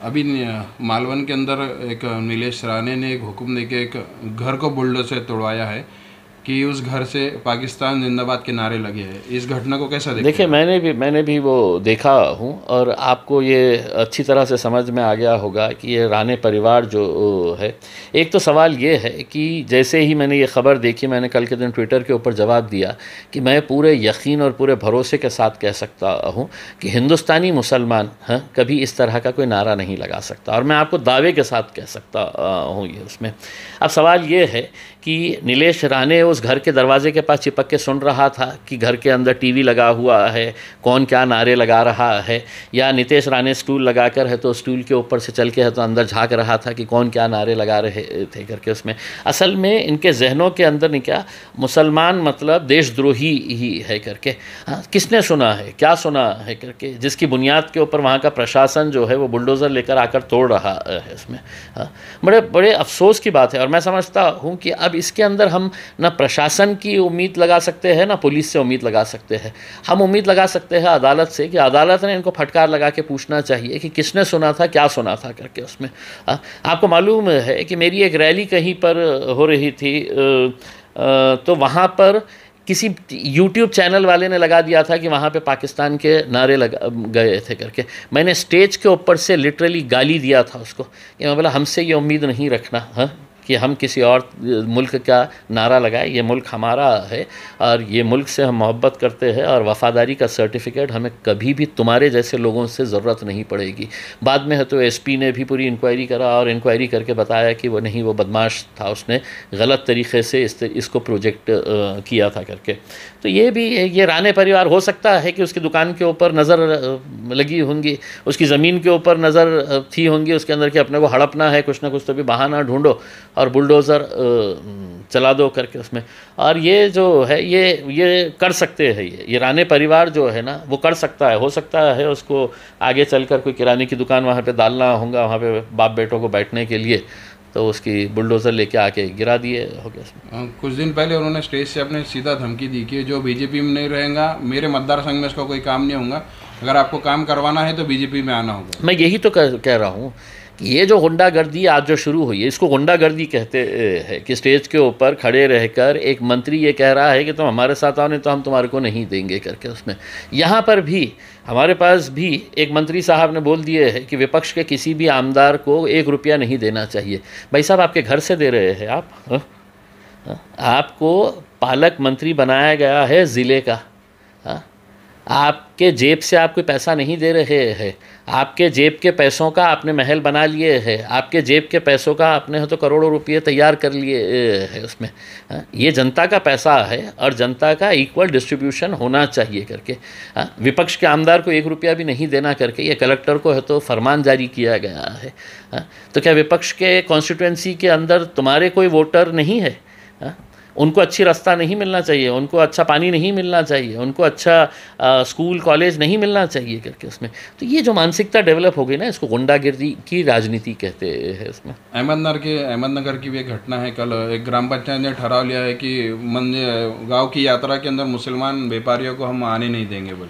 अभी मालवन के अंदर एक नीलेश राणे ने एक हुक्म देके एक घर को बुलडोजर से तोड़वाया है कि उस घर से पाकिस्तान जिंदाबाद के नारे लगे हैं। इस घटना को कैसा देखते देखिए, हैं? मैंने भी वो देखा हूँ और आपको ये अच्छी तरह से समझ में आ गया होगा कि ये राणे परिवार जो है, एक तो सवाल ये है कि जैसे ही मैंने ये ख़बर देखी, मैंने कल के दिन ट्विटर के ऊपर जवाब दिया कि मैं पूरे यकीन और पूरे भरोसे के साथ कह सकता हूँ कि हिंदुस्तानी मुसलमान कभी इस तरह का कोई नारा नहीं लगा सकता, और मैं आपको दावे के साथ कह सकता हूँ ये उसमें। अब सवाल ये है कि नीलेश राणे उस घर के दरवाजे के पास चिपक के सुन रहा था कि घर के अंदर टीवी लगा हुआ है, कौन क्या नारे लगा रहा है, या नितेश राणे स्टूल लगाकर है तो स्टूल के ऊपर से चल के है तो अंदर झांक रहा था कि कौन क्या नारे लगा रहे थे करके उसमें। असल में इनके जहनों के अंदर नहीं, क्या मुसलमान मतलब देशद्रोही ही है करके, किसने सुना है, क्या सुना है करके, जिसकी बुनियाद के ऊपर वहाँ का प्रशासन जो है वो बुलडोज़र लेकर आकर तोड़ रहा है इसमें। बड़े बड़े अफसोस की बात है। और मैं समझता हूँ कि अब इसके अंदर हम ना प्रशासन की उम्मीद लगा सकते हैं, ना पुलिस से उम्मीद लगा सकते हैं। हम उम्मीद लगा सकते हैं अदालत से कि अदालत ने इनको फटकार लगा के पूछना चाहिए कि किसने सुना था, क्या सुना था करके उसमें। आपको मालूम है कि मेरी एक रैली कहीं पर हो रही थी, तो वहाँ पर किसी यूट्यूब चैनल वाले ने लगा दिया था कि वहाँ पे पाकिस्तान के नारे लगा गए थे करके। मैंने स्टेज के ऊपर से लिटरली गाली दिया था उसको कि मैं बोला हमसे ये उम्मीद नहीं रखना कि हम किसी और मुल्क का नारा लगाए। ये मुल्क हमारा है और ये मुल्क से हम मोहब्बत करते हैं, और वफ़ादारी का सर्टिफिकेट हमें कभी भी तुम्हारे जैसे लोगों से ज़रूरत नहीं पड़ेगी। बाद में है तो एसपी ने भी पूरी इंक्वायरी करा और इंक्वायरी करके बताया कि वो नहीं, वो बदमाश था, उसने गलत तरीके से इसको प्रोजेक्ट किया था करके। तो ये भी ये राणे परिवार हो सकता है कि उसकी दुकान के ऊपर नज़र लगी होंगी, उसकी ज़मीन के ऊपर नज़र थी होंगी उसके अंदर कि अपने को हड़पना है, कुछ ना कुछ तो भी बहाना ढूंढो और बुलडोज़र चला दो करके उसमें। और ये जो है ये कर सकते हैं, ये राणे परिवार जो है ना वो कर सकता है। हो सकता है उसको आगे चलकर कोई किराने की दुकान वहाँ पे डालना होगा, वहाँ पे बाप बेटों को बैठने के लिए, तो उसकी बुलडोज़र लेके आके गिरा दिए हो गया। कुछ दिन पहले उन्होंने स्टेज से अपने सीधा धमकी दी कि जो बीजेपी में नहीं रहेगा, मेरे मतदार संघ में इसका कोई काम नहीं होगा, अगर आपको काम करवाना है तो बीजेपी में आना होगा। मैं यही तो कह रहा हूँ कि ये जो गुंडागर्दी आज जो शुरू हुई है, इसको गुंडागर्दी कहते हैं कि स्टेज के ऊपर खड़े रहकर एक मंत्री ये कह रहा है कि तुम हमारे साथ आओ नहीं तो हम तुम्हारे को नहीं देंगे करके उसमें। यहाँ पर भी हमारे पास भी एक मंत्री साहब ने बोल दिए है कि विपक्ष के किसी भी आमदार को 1 रुपया नहीं देना चाहिए। भाई साहब, आपके घर से दे रहे हैं आप, आपको पालक मंत्री बनाया गया है ज़िले का, आपके जेब से आप कोई पैसा नहीं दे रहे हैं, आपके जेब के पैसों का आपने महल बना लिए हैं, आपके जेब के पैसों का आपने तो करोड़ों रुपये तैयार कर लिए है उसमें। ये जनता का पैसा है और जनता का इक्वल डिस्ट्रीब्यूशन होना चाहिए करके। विपक्ष के आमदार को 1 रुपया भी नहीं देना करके ये कलेक्टर को है तो फरमान जारी किया गया है। तो क्या विपक्ष के कॉन्स्टिट्यूएंसी के अंदर तुम्हारे कोई वोटर नहीं है? उनको अच्छी रास्ता नहीं मिलना चाहिए, उनको अच्छा पानी नहीं मिलना चाहिए, उनको अच्छा स्कूल कॉलेज नहीं मिलना चाहिए करके उसमें। तो ये जो मानसिकता डेवलप हो गई ना, इसको गुंडागिर्दी की राजनीति कहते हैं उसमें। अहमदनगर की भी एक घटना है। कल एक ग्राम पंचायत ने ठहराव लिया है कि गाँव की यात्रा के अंदर मुसलमान व्यापारियों को हम आने नहीं देंगे बोल।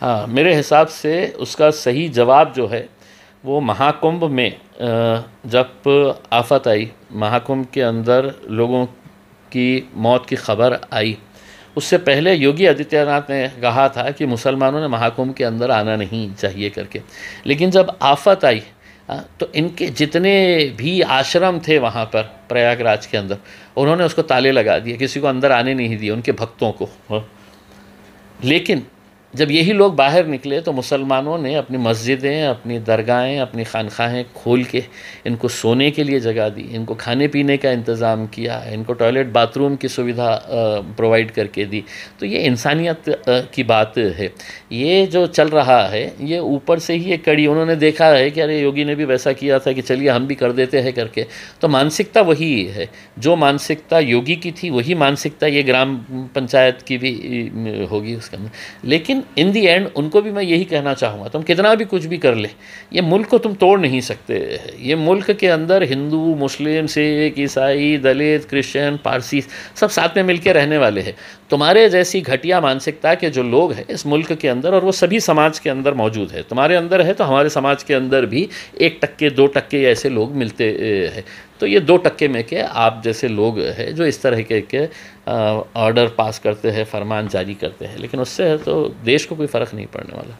हाँ, मेरे हिसाब से उसका सही जवाब जो है वो महाकुंभ में जब आफत आई, महाकुंभ के अंदर लोगों की मौत की खबर आई, उससे पहले योगी आदित्यनाथ ने कहा था कि मुसलमानों ने महाकुंभ के अंदर आना नहीं चाहिए करके। लेकिन जब आफत आई तो इनके जितने भी आश्रम थे वहाँ पर प्रयागराज के अंदर, उन्होंने उसको ताले लगा दिए, किसी को अंदर आने नहीं दिए, उनके भक्तों को। लेकिन जब यही लोग बाहर निकले तो मुसलमानों ने अपनी मस्जिदें, अपनी दरगाहें, अपनी खानखाहें खोल के इनको सोने के लिए जगह दी, इनको खाने पीने का इंतज़ाम किया, इनको टॉयलेट बाथरूम की सुविधा प्रोवाइड करके दी। तो ये इंसानियत की बात है। ये जो चल रहा है ये ऊपर से ही एक कड़ी, उन्होंने देखा है कि अरे योगी ने भी वैसा किया था कि चलिए हम भी कर देते हैं करके। तो मानसिकता वही है, जो मानसिकता योगी की थी वही मानसिकता ये ग्राम पंचायत की भी होगी उसके अंदर। लेकिन इन दी एंड उनको भी मैं यही कहना चाहूँगा, तुम कितना भी कुछ भी कर ले, ये मुल्क को तुम तोड़ नहीं सकते। ये मुल्क के अंदर हिंदू, मुस्लिम, सिख, ईसाई, दलित, क्रिश्चियन, पारसी सब साथ में मिलकर रहने वाले हैं। तुम्हारे जैसी घटिया मानसिकता के जो लोग हैं इस मुल्क के अंदर, और वो सभी समाज के अंदर मौजूद है, तुम्हारे अंदर है तो हमारे समाज के अंदर भी 1%, 2% ऐसे लोग मिलते हैं। तो ये 2% में के आप जैसे लोग हैं जो इस तरह के ऑर्डर पास करते हैं, फरमान जारी करते हैं, लेकिन उससे तो देश को कोई फ़र्क नहीं पड़ने वाला।